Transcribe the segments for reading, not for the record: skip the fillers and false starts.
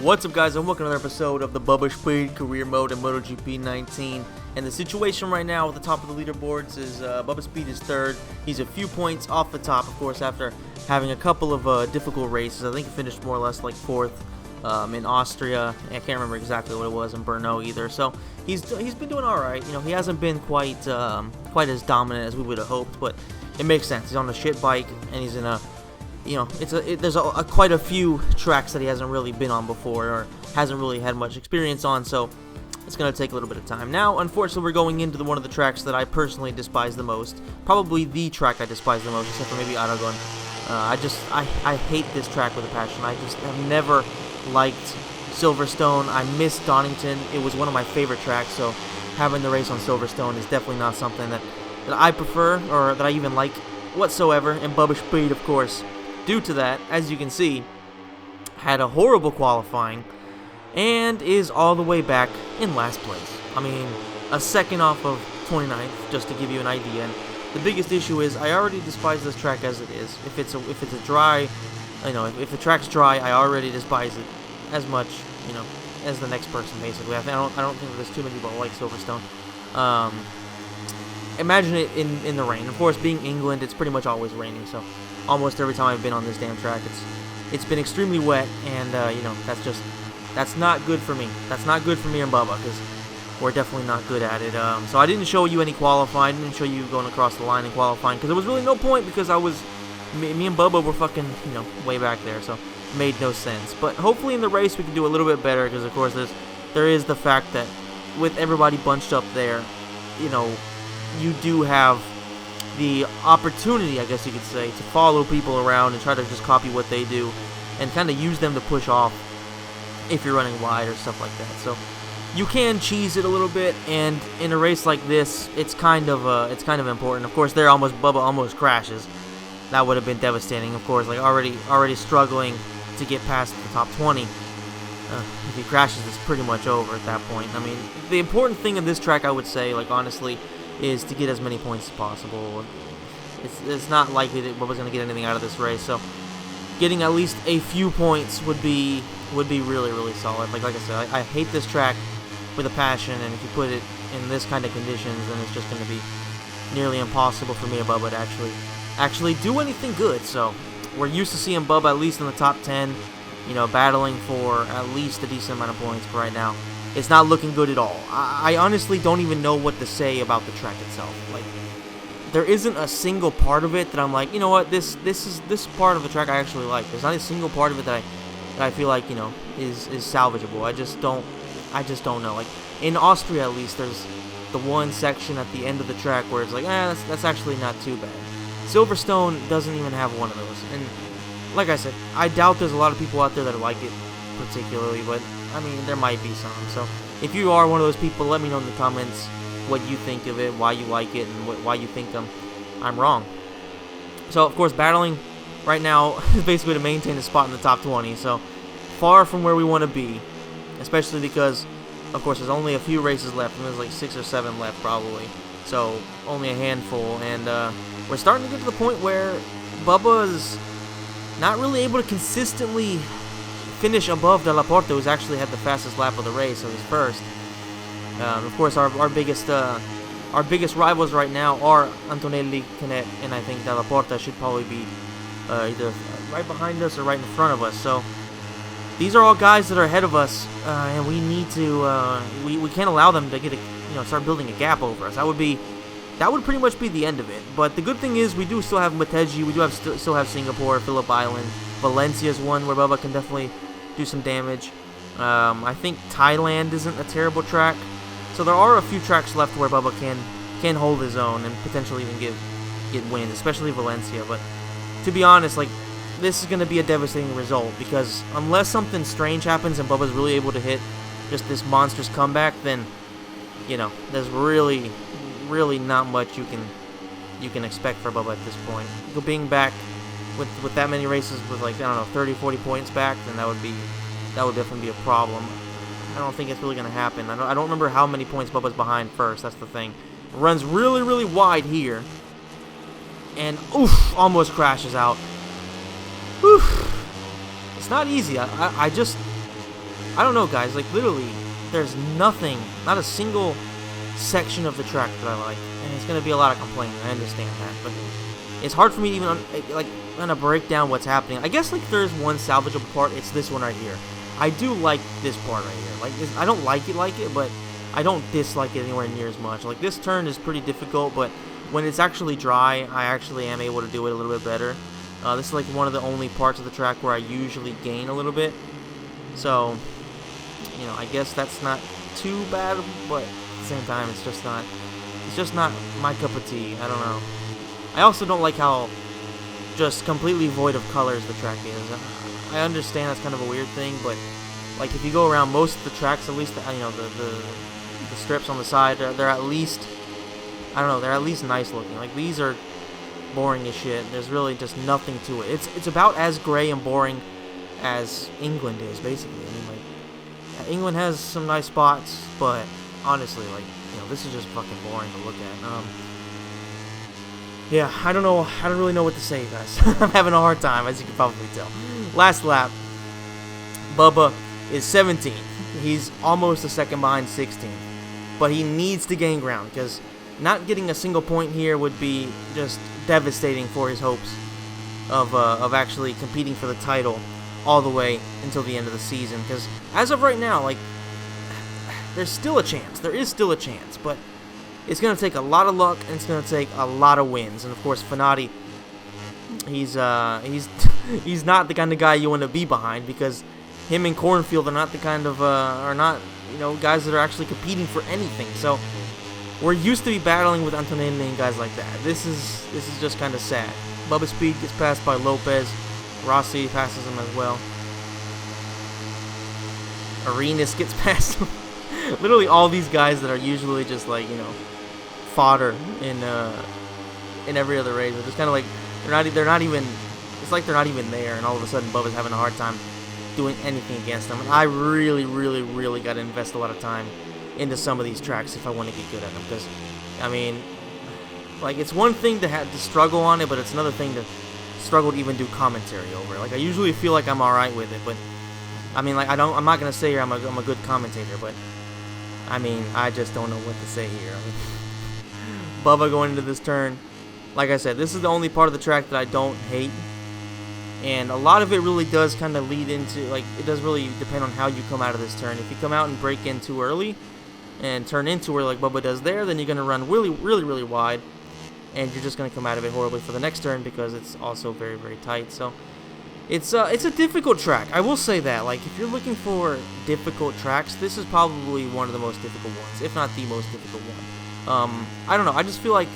What's up, guys, and welcome to another episode of the Bubba Speed Career Mode in MotoGP 19. And the situation right now at the top of the leaderboards is Bubba Speed is third. He's a few points off the top, of course, after having a couple of difficult races. I think he finished more or less like fourth in Austria. I can't remember exactly what it was in Brno either. So he's been doing all right. You know, he hasn't been quite as dominant as we would have hoped, but it makes sense. He's on a shit bike and he's in a there's quite a few tracks that he hasn't really been on before or hasn't really had much experience on, so it's going to take a little bit of time. Now, unfortunately, we're going into one of the tracks that I personally despise the most. Probably the track I despise the most, except for maybe Aragon. I hate this track with a passion. I just have never liked Silverstone. I miss Donington. It was one of my favorite tracks, so having the race on Silverstone is definitely not something that I prefer or that I even like whatsoever. And Bubba Speed, of course, due to that, as you can see, had a horrible qualifying and is all the way back in last place. I mean, a second off of 29th, just to give you an idea. And the biggest issue is I already despise this track as it is. If it's a dry, if the track's dry, I already despise it as much, as the next person basically. I don't think there's too many people that like Silverstone. Imagine it in the rain. Of course, being England, it's pretty much always raining, so almost every time I've been on this damn track, it's been extremely wet, and that's not good for me. That's not good for me and Bubba, because we're definitely not good at it. So I didn't show you any qualifying. I didn't show you going across the line and qualifying, because there was really no point, because me and Bubba were fucking, way back there, so it made no sense. But hopefully in the race we can do a little bit better, because of course there is the fact that with everybody bunched up there, you do have the opportunity, I guess you could say, to follow people around and try to just copy what they do and kind of use them to push off if you're running wide or stuff like that. So you can cheese it a little bit, and in a race like this, it's kind of important. Of course, Bubba almost crashes. That would have been devastating. Of course, like already struggling to get past the top 20. If he crashes, it's pretty much over at that point. I mean, the important thing in this track, I would say, like honestly, is to get as many points as possible. It's not likely that Bubba's going to get anything out of this race, so getting at least a few points would be really, really solid. Like I said, I hate this track with a passion, and if you put it in this kind of conditions, then it's just going to be nearly impossible for me and Bubba to actually do anything good. So we're used to seeing Bubba at least in the top 10, battling for at least a decent amount of points, but right now it's not looking good at all. I honestly don't even know what to say about the track itself. Like, there isn't a single part of it that I'm like, you know what, this part of the track I actually like. There's not a single part of it that I feel like, is salvageable. I just don't know. Like, in Austria at least, there's the one section at the end of the track where it's like, that's actually not too bad. Silverstone doesn't even have one of those. And like I said, I doubt there's a lot of people out there that like it particularly, but I mean, there might be some. So if you are one of those people, let me know in the comments what you think of it, why you like it, and why you think I'm wrong. So, of course, battling right now is basically to maintain a spot in the top 20. So far from where we want to be, especially because, of course, there's only a few races left. And there's like 6 or 7 left probably. So only a handful. And we're starting to get to the point where Bubba's not really able to consistently finish above Della Porta, who's actually had the fastest lap of the race, so he's first. Of course, our biggest rivals right now are Antonelli, Canet, and I think Della Porta should probably be either right behind us or right in front of us. So these are all guys that are ahead of us, and we need to we can't allow them to get start building a gap over us. That would pretty much be the end of it. But the good thing is we do still have Motegi, we do still have Singapore, Phillip Island, Valencia's one where Bubba can definitely do some damage. I think Thailand isn't a terrible track, so there are a few tracks left where Bubba can hold his own and potentially even get wins, especially Valencia. But to be honest, like, this is going to be a devastating result, because unless something strange happens and Bubba's really able to hit just this monstrous comeback, then there's really not much you can expect for Bubba at this point. Being back with that many races with, like, I don't know, 30, 40 points back, then that would definitely be a problem. I don't think it's really going to happen. I don't remember how many points Bubba's behind first. That's the thing. Runs really, really wide here. And, oof, almost crashes out. Oof. It's not easy. I just I don't know, guys. Like, literally, there's nothing, not a single section of the track that I like. And it's going to be a lot of complaining. I understand that. But it's hard for me to even, like, kind of break down what's happening. I guess, like, there's one salvageable part. It's this one right here. I do like this part right here. Like, I don't like it, but I don't dislike it anywhere near as much. Like, this turn is pretty difficult, but when it's actually dry, I actually am able to do it a little bit better. This is, like, one of the only parts of the track where I usually gain a little bit. So, you know, I guess that's not too bad, but at the same time, it's just not my cup of tea. I don't know. I also don't like how just completely void of colors the track is. I understand that's kind of a weird thing, but like if you go around most of the tracks, at least you know the strips on the side, they're at least, I don't know, they're at least nice looking. Like these are boring as shit. There's really just nothing to it. It's about as gray and boring as England is, basically. I mean, like, England has some nice spots, but honestly, like, you know, this is just fucking boring to look at. Yeah, I don't know. I don't really know what to say, guys. I'm having a hard time, as you can probably tell. Last lap, Bubba is 17th. He's almost a second behind 16th, but he needs to gain ground because not getting a single point here would be just devastating for his hopes of actually competing for the title all the way until the end of the season. Because as of right now, like, there's still a chance. There is still a chance, but it's going to take a lot of luck, and it's going to take a lot of wins. And, of course, Fanati, he's not the kind of guy you want to be behind because him and Cornfield are not the kind of, are not, you know, guys that are actually competing for anything. So we're used to be battling with Antonelli and guys like that. This is just kind of sad. Bubba Speed gets passed by Lopez. Rossi passes him as well. Arenas gets past him. Literally all these guys that are usually just like, you know, fodder in every other race. They're just kind of like they're not even. It's like they're not even there, and all of a sudden Bubba's having a hard time doing anything against them. And I really, really, really got to invest a lot of time into some of these tracks if I want to get good at them. Because, I mean, like, it's one thing to have to struggle on it, but it's another thing to struggle to even do commentary over it. Like, I usually feel like I'm all right with it, but I mean, like, I'm not gonna say here I'm a good commentator, but I mean, I just don't know what to say here. I mean, Bubba going into this turn, like I said, this is the only part of the track that I don't hate, and a lot of it really does kind of lead into, like, it does really depend on how you come out of this turn. If you come out and break in too early and turn into where like Bubba does there, then you're gonna run really, really, really wide, and you're just gonna come out of it horribly for the next turn because it's also very, very tight. So it's a difficult track. I will say that. Like, if you're looking for difficult tracks, this is probably one of the most difficult ones, if not the most difficult one. I don't know. I just feel like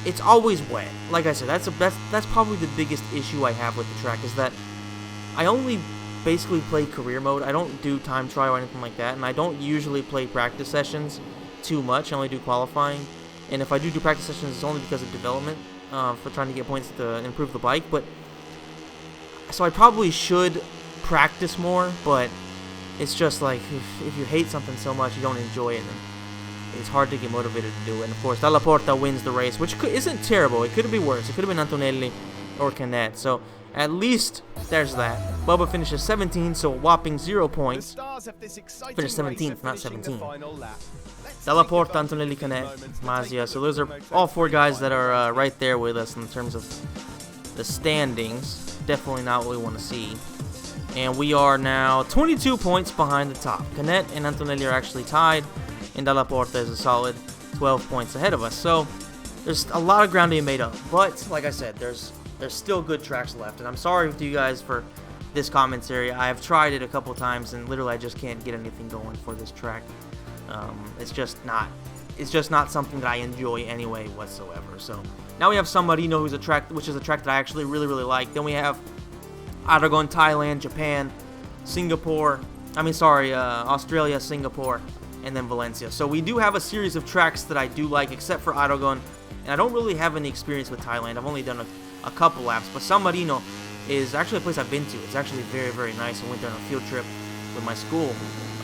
it's always wet. Like I said, that's probably the biggest issue I have with the track, is that I only basically play career mode. I don't do time trial or anything like that, and I don't usually play practice sessions too much. I only do qualifying, and if I do practice sessions, it's only because of development, for trying to get points to improve the bike. But so I probably should practice more, but it's just like if you hate something so much you don't enjoy it, and it's hard to get motivated to do it. And of course, Dalla Porta wins the race, which isn't terrible. It could be worse. It could have been Antonelli or Canet. So at least there's that. Bubba finishes 17, so a whopping 0 points. Finished 17th, not 17. Dalla Porta, Antonelli, Canet, Mazia. So those are all four guys that are right there with us in terms of the standings. Definitely not what we want to see. And we are now 22 points behind the top. Canet and Antonelli are actually tied, and Dalla Porta is a solid 12 points ahead of us. So there's a lot of ground to be made up. But like I said, there's still good tracks left. And I'm sorry to you guys for this commentary. I have tried it a couple times, and literally I just can't get anything going for this track. It's just not something that I enjoy anyway whatsoever. So now we have San Marino, which is a track that I actually really, really like. Then we have Aragon, Thailand, Japan, Singapore. Australia, Singapore, and then Valencia. So we do have a series of tracks that I do like, except for Aragon. And I don't really have any experience with Thailand. I've only done a couple laps. But San Marino is actually a place I've been to. It's actually very, very nice. I went there on a field trip with my school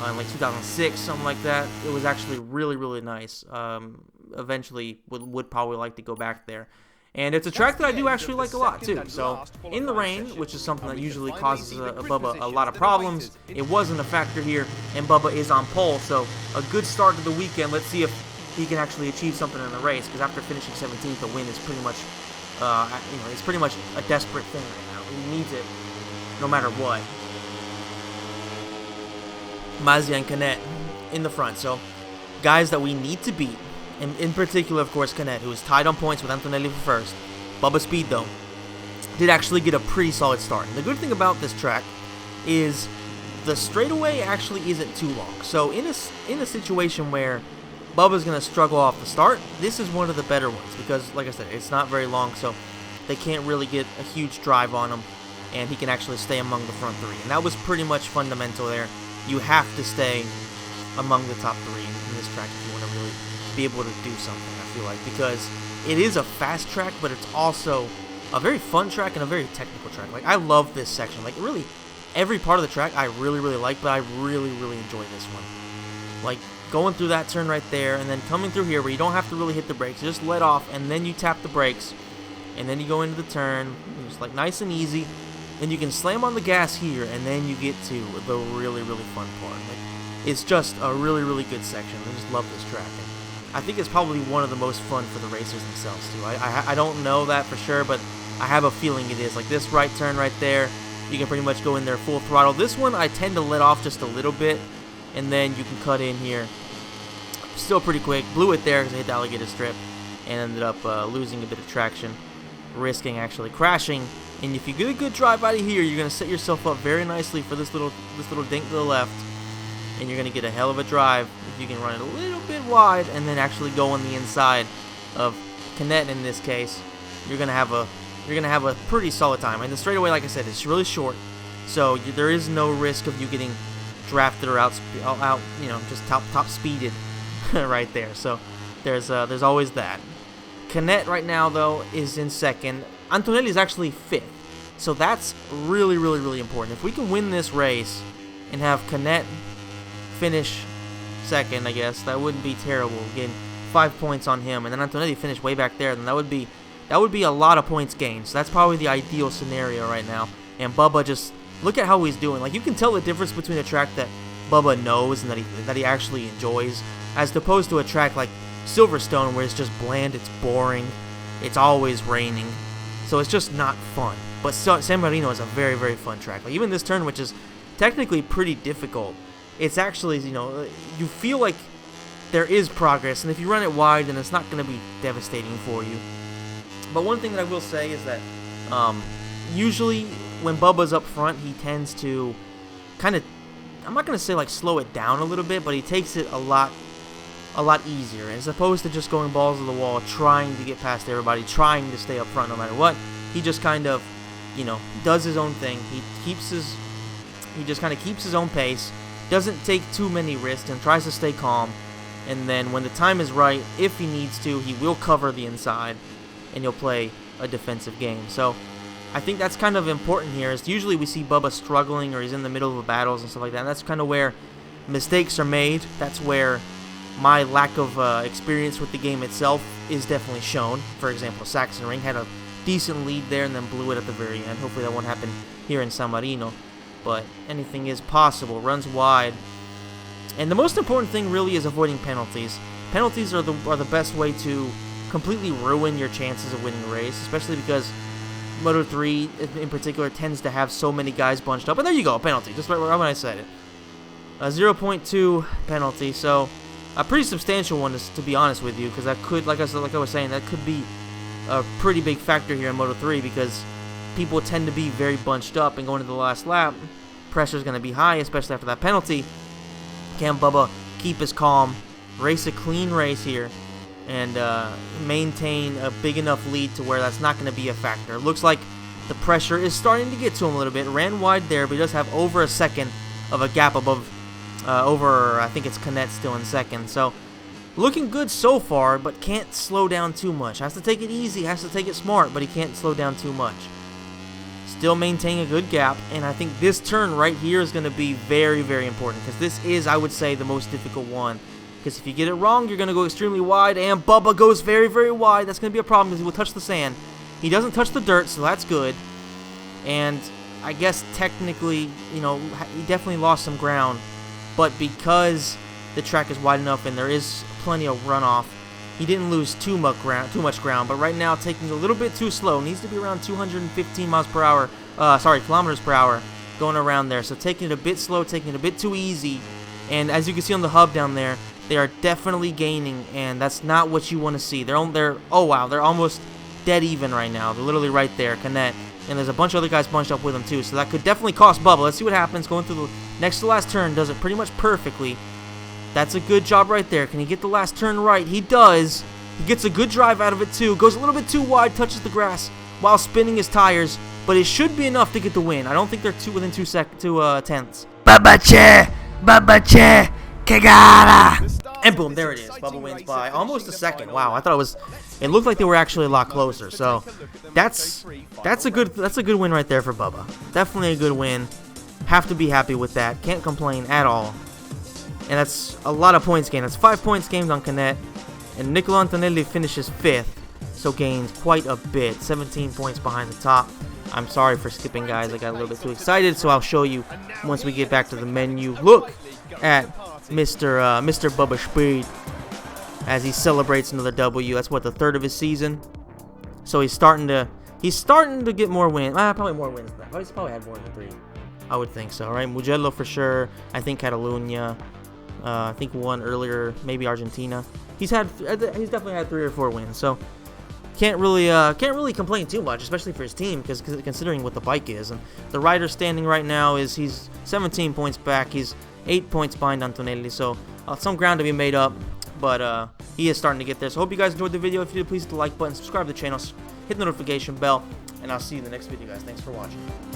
in like 2006, something like that. It was actually really, really nice. Eventually would probably like to go back there And it's a track that I do actually like a lot, too. So, in the rain, which is something that usually causes Bubba a lot of problems, it wasn't a factor here, and Bubba is on pole. So, a good start to the weekend. Let's see if he can actually achieve something in the race, because after finishing 17th, the win is pretty much, it's pretty much a desperate thing right now. He needs it no matter what. Mazia and Canet in the front. So, guys that we need to beat. In particular, of course, Canet, who is tied on points with Antonelli for first. Bubba Speed, though, did actually get a pretty solid start. And the good thing about this track is the straightaway actually isn't too long. So in a situation where Bubba's going to struggle off the start, this is one of the better ones. Because, like I said, it's not very long, so they can't really get a huge drive on him. And he can actually stay among the front three. And that was pretty much fundamental there. You have to stay among the top three in this track if you want to really be able to do something, I feel like, because it is a fast track, but it's also a very fun track and a very technical track. Like, I love this section. Like, really, every part of the track I really, really like, but I really, really enjoy this one. Like, going through that turn right there, and then coming through here where you don't have to really hit the brakes. You just let off, and then you tap the brakes, and then you go into the turn. It's like nice and easy. Then you can slam on the gas here, and then you get to the really, really fun part. Like, it's just a really, really good section. I just love this track. And I think it's probably one of the most fun for the racers themselves, too. I don't know that for sure, but I have a feeling it is. Like, this right turn right there, you can pretty much go in there full throttle. This one, I tend to let off just a little bit, and then you can cut in here. Still pretty quick. Blew it there because I hit the alligator strip, and ended up losing a bit of traction, risking actually crashing. And if you get a good drive out of here, you're going to set yourself up very nicely for this little dink to the left, and you're going to get a hell of a drive if you can run it a little bit wide and then actually go on the inside of Canet in this case. You're going to have a pretty solid time. And the straightaway, like I said, it's really short, so there is no risk of you getting drafted or out, just top speeded right there. So there's always that. Canet right now though is in second. Antonelli is actually fifth, so that's really, really, really important. If we can win this race and have Canet finish second, I guess that wouldn't be terrible. Getting 5 points on him, and then Antonelli finish way back there, then that would be a lot of points gained. So that's probably the ideal scenario right now. And Bubba, just look at how he's doing. Like, you can tell the difference between a track that Bubba knows and that he actually enjoys, as opposed to a track like Silverstone where it's just bland, it's boring, it's always raining, so it's just not fun. But San Marino is a very, very fun track. Like, even this turn, which is technically pretty difficult, it's actually, you feel like there is progress, and if you run it wide, then it's not going to be devastating for you. But one thing that I will say is that usually when Bubba's up front, he tends to kind of, I'm not going to say like slow it down a little bit, but he takes it a lot easier, as opposed to just going balls to the wall, trying to get past everybody, trying to stay up front no matter what. He just kind of, does his own thing. He just kind of keeps his own pace, doesn't take too many risks, and tries to stay calm. And then when the time is right, if he needs to, he will cover the inside, and he'll play a defensive game. So I think that's kind of important here. Is usually we see Bubba struggling, or he's in the middle of battles and stuff like that. And that's kind of where mistakes are made. That's where my lack of experience with the game itself is definitely shown. For example, Saxon Ring had a decent lead there and then blew it at the very end. Hopefully that won't happen here in San Marino, but anything is possible. Runs wide, and the most important thing really is avoiding penalties. Penalties are the best way to completely ruin your chances of winning a race, especially because Moto3 in particular tends to have so many guys bunched up. And there you go, a penalty, just right when I said it. A 0.2 penalty, so a pretty substantial one, to be honest with you, because that could, like I was saying, that could be a pretty big factor here in Moto3, because people tend to be very bunched up, and going to the last lap, pressure is going to be high, especially after that penalty. Can Bubba keep his calm, race a clean race here, and maintain a big enough lead to where that's not going to be a factor? It looks like the pressure is starting to get to him a little bit. Ran wide there, but he does have over a second of a gap above, I think it's Canet still in second. So looking good so far, but can't slow down too much. Has to take it easy, has to take it smart, but he can't slow down too much. Still maintaining a good gap, and I think this turn right here is going to be very, very important, because this is, I would say, the most difficult one because if you get it wrong, you're going to go extremely wide, and Bubba goes very, very wide. That's going to be a problem because he will touch the sand. He doesn't touch the dirt, so that's good. And I guess technically, you know, he definitely lost some ground, but because the track is wide enough and there is plenty of runoff, he didn't lose too much ground, but right now taking a little bit too slow. Needs to be around 215 miles per hour, kilometers per hour going around there. So taking it a bit slow, taking it a bit too easy. And as you can see on the hub down there, they are definitely gaining, and that's not what you want to see. Oh wow, they're almost dead even right now. They're literally right there, Canet. And there's a bunch of other guys bunched up with him too, so that could definitely cost Bubba. Let's see what happens. Going through the next to last turn, does it pretty much perfectly. That's a good job right there. Can he get the last turn right? He does. He gets a good drive out of it too. Goes a little bit too wide, touches the grass while spinning his tires, but it should be enough to get the win. I don't think they're within 2 tenths. Bubba Che, Kagara. And boom, there it is. Bubba wins by almost a second. Wow, I thought it looked like they were actually a lot closer. So that's a good win right there for Bubba. Definitely a good win. Have to be happy with that. Can't complain at all. And that's a lot of points gained. That's 5 points gained on Canet. And Nicola Antonelli finishes 5th, so gains quite a bit. 17 points behind the top. I'm sorry for skipping, guys. I got a little bit too excited, so I'll show you once we get back to the menu. Look at Mr. Bubba Speed as he celebrates another W. That's what, the 3rd of his season. So he's starting to get more wins. Probably more wins than that. He's probably had more than 3. I would think so, right? Mugello for sure. I think Catalunya. I think one earlier, maybe Argentina. He's definitely had 3 or 4 wins. So can't really complain too much, especially for his team, because considering what the bike is. And the rider standing right now he's 17 points back. He's 8 points behind Antonelli. So some ground to be made up, but he is starting to get there. So hope you guys enjoyed the video. If you did, please hit the like button, subscribe to the channel, hit the notification bell, and I'll see you in the next video, guys. Thanks for watching.